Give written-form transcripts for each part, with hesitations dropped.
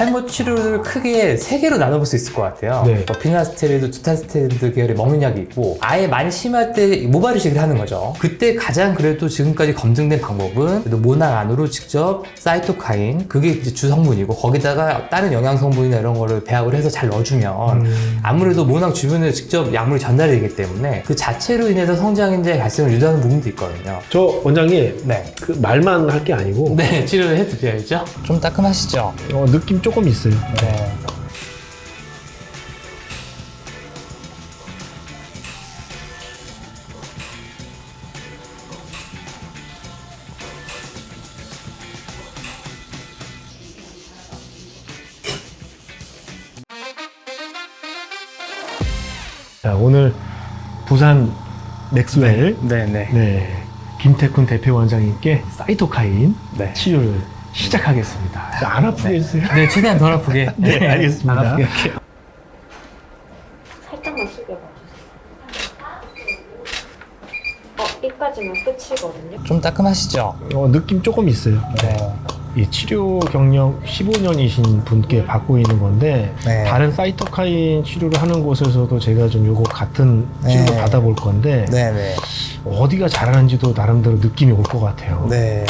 탈모 치료를 크게 세 개로 나눠볼 수 있을 것 같아요. 네. 피나스테리드, 두타스테리드 계열의 먹는 약이 있고, 아예 많이 심할 때 모발 이식을 하는 거죠. 그때 가장 그래도 지금까지 검증된 방법은 그래도 모낭 안으로 직접 사이토카인, 그게 이제 주성분이고 거기다가 다른 영양 성분이나 이런 거를 배합을 해서 잘 넣어주면 아무래도 모낭 주변에 직접 약물이 전달이 되기 때문에 그 자체로 인해서 성장인자의 발생을 유도하는 부분도 있거든요. 저 원장님, 네. 그 말만 할 게 아니고 네, 치료를 해드려야죠. 좀 따끔하시죠? 느낌 조금 있어요. 네. 자, 오늘 부산 맥스웰 네네. 김태훈 대표 원장님께 사이토카인 네. 치료를 시작하겠습니다. 자, 안 아프게 해주세요. 네, 최대한 덜 아프게. 네, 알겠습니다. 안 아프게 할게요. 살짝만 숙여봐주세요. 이까지만 끝이거든요. 좀 따끔하시죠? 느낌 조금 있어요. 네. 이 치료 경력 15년이신 분께 받고 있는 건데 네. 다른 사이토카인 치료를 하는 곳에서도 제가 좀 요거 같은 네. 치료를 받아볼 건데 네네. 어디가 잘하는지도 나름대로 느낌이 올 것 같아요. 네.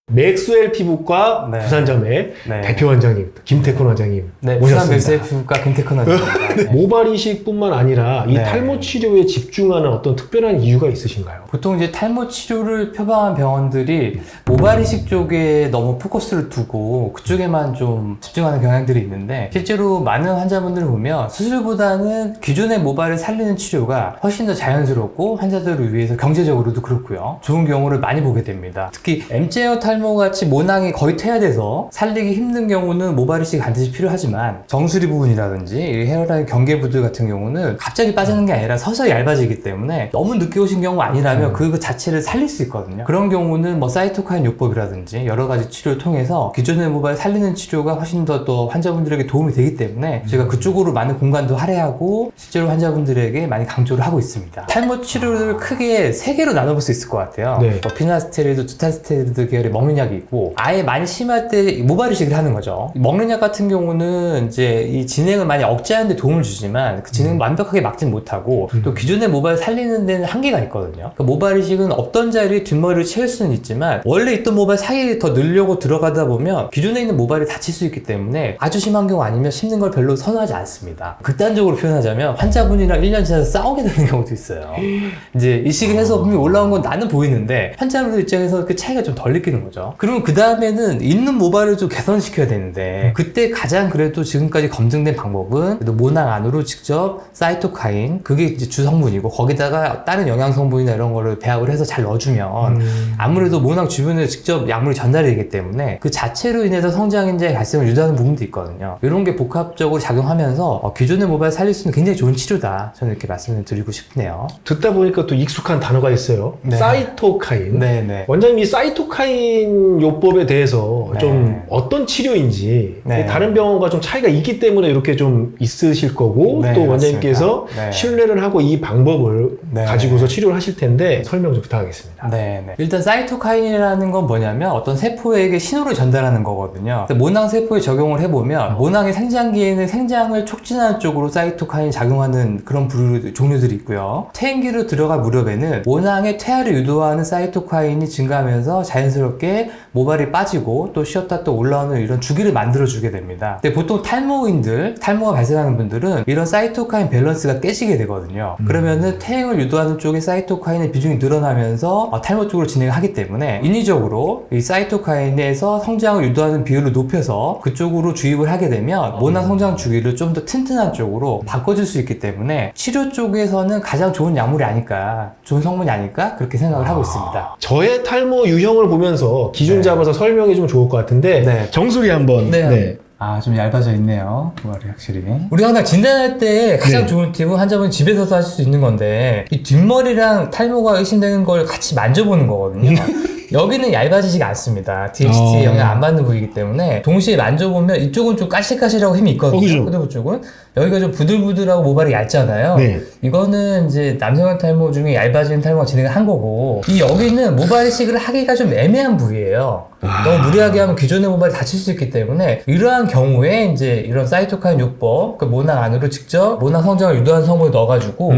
맥스웰 피부과 네. 부산점의 네. 대표 원장님 맥스웰 원장님 네, 부산 모셨습니다. 맥스웰 피부과 김태훈 원장입니다. 네. 모발 이식뿐만 아니라 이 네. 탈모 치료에 집중하는 어떤 특별한 이유가 있으신가요? 보통 이제 탈모 치료를 표방한 병원들이 모발 이식 쪽에 너무 포커스를 두고 그쪽에만 좀 집중하는 경향들이 있는데, 실제로 많은 환자분들을 보면 수술보다는 기존의 모발을 살리는 치료가 훨씬 더 자연스럽고 환자들을 위해서 경제적으로도 그렇고요, 좋은 경우를 많이 보게 됩니다. 특히 M제어 탈모 같이 모낭이 거의 퇴화돼서 살리기 힘든 경우는 모발 이식이 반드시 필요하지만, 정수리 부분이라든지 이 헤어라인 경계부들 같은 경우는 갑자기 빠지는 게 아니라 서서히 얇아지기 때문에 너무 늦게 오신 경우 아니라면 그 자체를 살릴 수 있거든요. 그런 경우는 뭐 사이토카인 요법이라든지 여러 가지 치료를 통해서 기존의 모발 살리는 치료가 훨씬 더 또 환자분들에게 도움이 되기 때문에 제가 그쪽으로 많은 공간도 할애하고 실제로 환자분들에게 많이 강조를 하고 있습니다. 탈모 치료를 크게 세 개로 나눠볼 수 있을 것 같아요. 네. 피나스테리드, 두타스테리드 계열의 먹는 약이 있고, 아예 많이 심할 때 모발 이식을 하는 거죠. 먹는 약 같은 경우는 이제 이 진행을 많이 억제하는 데 도움을 주지만 그 진행을 완벽하게 막진 못하고 또 기존의 모발 살리는 데는 한계가 있거든요. 그 모발 이식은 없던 자리에 뒷머리를 채울 수는 있지만 원래 있던 모발 사이에 더 늘려고 들어가다 보면 기존에 있는 모발이 다칠 수 있기 때문에 아주 심한 경우 아니면 심는 걸 별로 선호하지 않습니다. 극단적으로 표현하자면 환자분이랑 1년 지나서 싸우게 되는 경우도 있어요. 이제 이식을 해서 분명히 올라온 건 나는 보이는데 환자분들 입장에서 그 차이가 좀 덜 느끼는 거죠. 그러면 그 다음에는 있는 모발을 좀 개선시켜야 되는데, 그때 가장 그래도 지금까지 검증된 방법은 그래도 모낭 안으로 직접 사이토카인, 그게 이제 주성분이고 거기다가 다른 영양 성분이나 이런 거를 배합을 해서 잘 넣어주면 아무래도 모낭 주변에 직접 약물이 전달이 되기 때문에 그 자체로 인해서 성장인자의 발생을 유도하는 부분도 있거든요. 이런 게 복합적으로 작용하면서 기존의 모발 살릴 수 있는 굉장히 좋은 치료다, 저는 이렇게 말씀을 드리고 싶네요. 듣다 보니까 또 익숙한 단어가 있어요. 네. 사이토카인. 네네. 원장님, 이 사이토카인 요법에 대해서 네. 좀 어떤 치료인지, 네. 다른 병원과 좀 차이가 있기 때문에 이렇게 좀 있으실 거고, 네, 또 원장님께서 맞습니다. 네. 신뢰를 하고 이 방법을 네. 가지고서 치료를 하실 텐데 설명 좀 부탁하겠습니다. 네네. 일단 사이토카인이라는 건 뭐냐면 어떤 세포에게 신호를 전달하는 거거든요. 모낭 세포에 적용을 해보면 모낭의 생장기에는 생장을 촉진하는 쪽으로 사이토카인이 작용하는 그런 종류들이 있고요. 퇴행기로 들어갈 무렵에는 모낭의 퇴화를 유도하는 사이토카인이 증가하면서 자연스럽게 모발이 빠지고 또 쉬었다 또 올라오는 이런 주기를 만들어주게 됩니다. 근데 보통 탈모가 발생하는 분들은 이런 사이토카인 밸런스가 깨지게 되거든요. 그러면은 퇴행을 유도하는 쪽에 사이토카인의 비중이 늘어나면서 탈모 쪽으로 진행을 하기 때문에 인위적으로 이 사이토카인에서 성장을 유도하는 비율을 높여서 그쪽으로 주입을 하게 되면 모낭 성장 주기를 좀 더 튼튼한 쪽으로 바꿔줄 수 있기 때문에 치료 쪽에서는 가장 좋은 약물이 아닐까, 좋은 성분이 아닐까, 그렇게 생각을 하고 있습니다. 저의 탈모 유형을 보면서 대해서 기준 잡아서 설명해 주면 좋을 것 같은데 네. 정수리 한번. 네. 아, 좀 얇아져 있네요. 모발이 확실히. 우리가 항상 진단할 때 가장 네. 좋은 팁은 환자분 집에서도 하실 수 있는 건데, 이 뒷머리랑 탈모가 의심되는 걸 같이 만져보는 거거든요. 여기는 얇아지지가 않습니다. DHT 영향 안 받는 부위이기 때문에 동시에 만져보면 이쪽은 좀 까실까실하고 힘이 있거든요. 그죠. 후두부 쪽은. 여기가 좀 부들부들하고 모발이 얇잖아요. 네. 이거는 이제 남성형 탈모 중에 얇아지는 탈모가 진행을 한 거고, 이 여기는 모발 이식을 하기가 좀 애매한 부위예요. 너무 무리하게 하면 기존의 모발이 다칠 수 있기 때문에 이러한 경우에 이제 이런 사이토카인 요법, 그 모낭 안으로 직접 모낭 성장을 유도하는 성분을 넣어가지고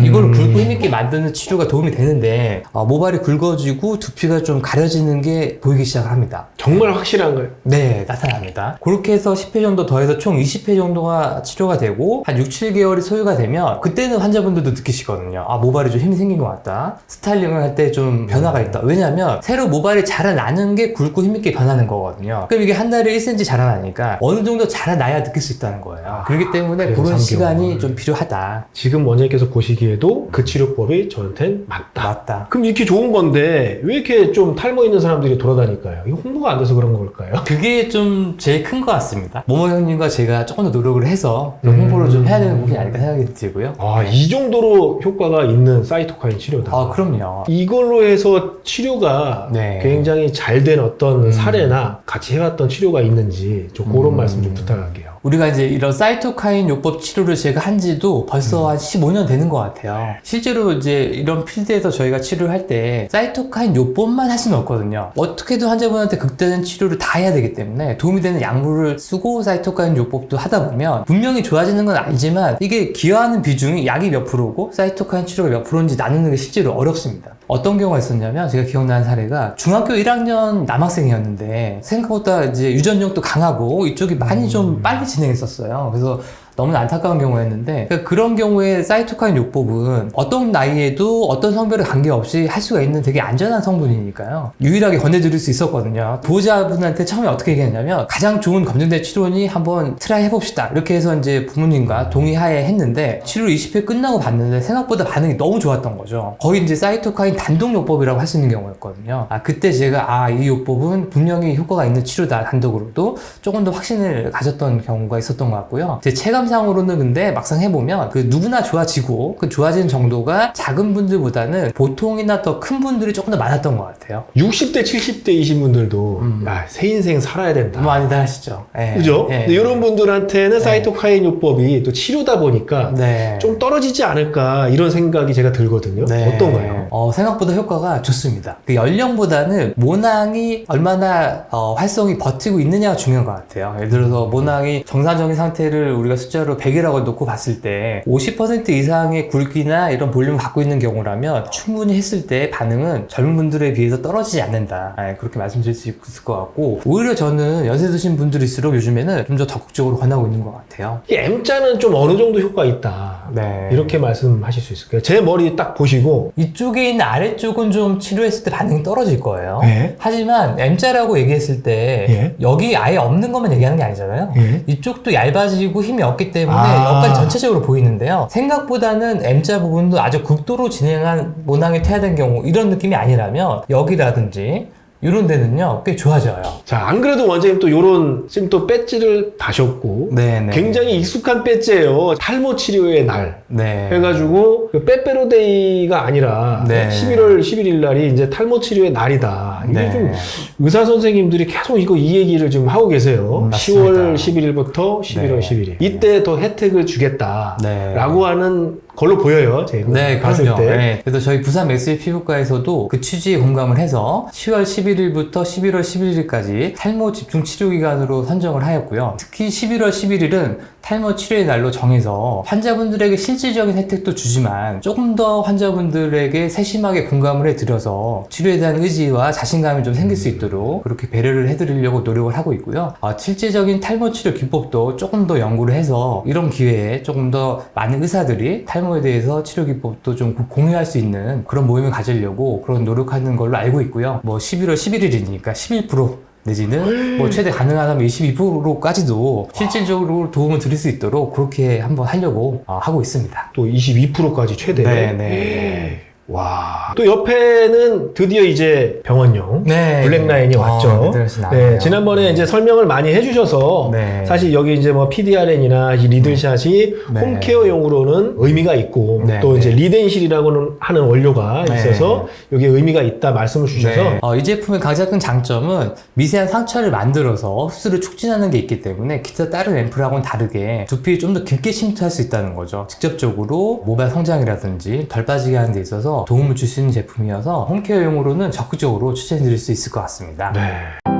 이걸 굵고 힘있게 만드는 치료가 도움이 되는데, 모발이 굵어지고 두피가 좀 가려지는 게 보이기 시작합니다. 정말 확실한가요? 네, 나타납니다. 그렇게 해서 10회 정도 더해서 총 20회 정도가 치료가 되고 한 6, 7개월이 소요가 되면 그때는 환자분들도 느끼시거든요. 아, 모발이 좀 힘이 생긴 것 같다. 스타일링을 할 때 좀 변화가 있다. 왜냐하면 새로 모발이 자라나는 게 굵고 힘있게 변하는 거거든요. 그럼 이게 한 달에 1cm 자라나니까 어느 정도 자라나야 느낄 수 있다는 거예요. 그렇기 때문에 그래서 그런 3개월. 시간이 좀 필요하다. 지금 원장님께서 보시기에도 그 치료법이 저한테는 맞다. 맞다. 그럼 이렇게 좋은 건데 왜 이렇게 좀 탈모 있는 사람들이 돌아다닐까요? 이거 홍보가 안 돼서 그런 걸까요? 그게 좀 제일 큰 것 같습니다. 모모 형님과 제가 조금 더 노력을 해서 좀 홍보를 좀 해야 되는 부분이 아닐까 생각이 들고요. 아, 이 정도로 효과가 있는 사이토카인 치료다. 아, 그럼요. 이걸로 해서 치료가 네. 굉장히 잘 된 어떤 사례나 같이 해왔던 치료가 있는지 좀 그런 말씀 좀 부탁할게요. 우리가 이제 이런 사이토카인 요법 치료를 제가 한 지도 벌써 한 15년 되는 것 같아요. 실제로 이제 이런 필드에서 저희가 치료를 할 때 사이토카인 요법만 할 수는 없거든요. 어떻게든 환자분한테 극단적인 치료를 다 해야 되기 때문에 도움이 되는 약물을 쓰고 사이토카인 요법도 하다 보면 분명히 좋아지는 건 아니지만 이게 기여하는 비중이 약이 몇 프로고 사이토카인 치료가 몇 프로인지 나누는 게 실제로 어렵습니다. 어떤 경우가 있었냐면 제가 기억나는 사례가 중학교 1학년 남학생이었는데 생각보다 이제 유전력도 강하고 이쪽이 많이 좀 빨리 진행했었어요. 그래서 너무나 안타까운 경우였는데, 그러니까 그런 경우에 사이토카인 요법은 어떤 나이에도 어떤 성별에 관계없이 할 수가 있는 되게 안전한 성분이니까요. 유일하게 권해드릴 수 있었거든요. 보호자분한테 처음에 어떻게 얘기했냐면 가장 좋은 검증된 치료니 한번 트라이 해봅시다. 이렇게 해서 이제 부모님과 동의하에 했는데 치료 20회 끝나고 봤는데 생각보다 반응이 너무 좋았던 거죠. 거의 이제 사이토카인 단독 요법이라고 할 수 있는 경우였거든요. 그때 제가 이 요법은 분명히 효과가 있는 치료다. 단독으로도 조금 더 확신을 가졌던 경우가 있었던 것 같고요. 제 체감상으로는 근데 막상 해보면 그 누구나 좋아지고 그 좋아지는 정도가 작은 분들보다는 보통이나 더 큰 분들이 조금 더 많았던 것 같아요. 60대, 70대이신 분들도 야, 새 인생 살아야 된다. 많이들 하시죠. 예. 그죠? 예. 근데 이런 분들한테는 사이토카인 요법이 또 치료다 보니까 네. 좀 떨어지지 않을까 이런 생각이 제가 들거든요. 네. 어떤가요? 생각보다 효과가 좋습니다. 그 연령보다는 모낭이 얼마나 활성이 버티고 있느냐가 중요한 것 같아요. 예를 들어서 모낭이 정상적인 상태를 우리가 숫자로 100이라고 놓고 봤을 때 50% 이상의 굵기나 이런 볼륨을 갖고 있는 경우라면 충분히 했을 때 반응은 젊은 분들에 비해서 떨어지지 않는다. 그렇게 말씀드릴 수 있을 것 같고, 오히려 저는 연세 드신 분들일수록 요즘에는 좀 더 적극적으로 권하고 있는 것 같아요. 이 M자는 좀 어느 정도 효과 있다. 네. 이렇게 말씀하실 수 있을까요? 제 머리 딱 보시고 이쪽에 있는 아래쪽은 좀 치료했을 때 반응이 떨어질 거예요. 네. 하지만 M자라고 얘기했을 때 예. 여기 아예 없는 것만 얘기하는 게 아니잖아요. 예. 이쪽도 얇아지고 힘이 없기 때문에 아. 여기까지 전체적으로 보이는데요. 생각보다는 M자 부분도 아주 극도로 진행한 모낭이 퇴화된 경우 이런 느낌이 아니라면 여기라든지 이런 데는요 꽤 좋아져요. 자, 안 그래도 원장님 또 요런 지금 또 배지를 다셨고 네네. 굉장히 익숙한 배지예요. 탈모 치료의 날 네. 해가지고 그 빼빼로데이가 아니라 네. 11월 11일 날이 이제 탈모 치료의 날이다. 이게 네. 좀 의사 선생님들이 계속 이 얘기를 좀 하고 계세요. 맞습니다. 10월 11일부터 11월 네. 11일 이때 더 혜택을 주겠다라고 네. 하는 걸로 보여요. 제가 네, 봤을 그럼요. 때. 네. 그래서 저희 부산 맥스일 피부과에서도 그 취지에 공감을 해서 10월 11일부터 11월 11일까지 탈모 집중 치료 기간으로 선정을 하였고요. 특히 11월 11일은 탈모 치료의 날로 정해서 환자분들에게 실질적인 혜택도 주지만 조금 더 환자분들에게 세심하게 공감을 해드려서 치료에 대한 의지와 자신감이 좀 생길 수 있도록 그렇게 배려를 해드리려고 노력을 하고 있고요. 실제적인 탈모 치료 기법도 조금 더 연구를 해서 이런 기회에 조금 더 많은 의사들이 탈모에 대해서 치료 기법도 좀 공유할 수 있는 그런 모임을 가지려고 그런 노력하는 걸로 알고 있고요. 11월 11일이니까 11% 내지는 최대 가능하다면 22%까지도 실질적으로 도움을 드릴 수 있도록 그렇게 한번 하려고 하고 있습니다. 또 22%까지 최대. 네. 와. 또 옆에는 드디어 이제 병원용 네. 블랙라인이 왔죠. 네, 지난번에 이제 설명을 많이 해주셔서 네. 사실 여기 이제 뭐 PDRN이나 이 리들샷이 네. 홈케어용으로는 의미가 있고 네, 또 네. 이제 리덴실이라고는 하는 원료가 네. 있어서 여기에 의미가 있다 말씀을 주셔서 네. 이 제품의 가장 큰 장점은 미세한 상처를 만들어서 흡수를 촉진하는 게 있기 때문에 기타 다른 앰플하고는 다르게 두피에 좀 더 깊게 침투할 수 있다는 거죠. 직접적으로 모발 성장이라든지 덜 빠지게 하는 데 있어서 도움을 줄 수 있는 제품이어서 홈케어용으로는 적극적으로 추천드릴 수 있을 것 같습니다. 네.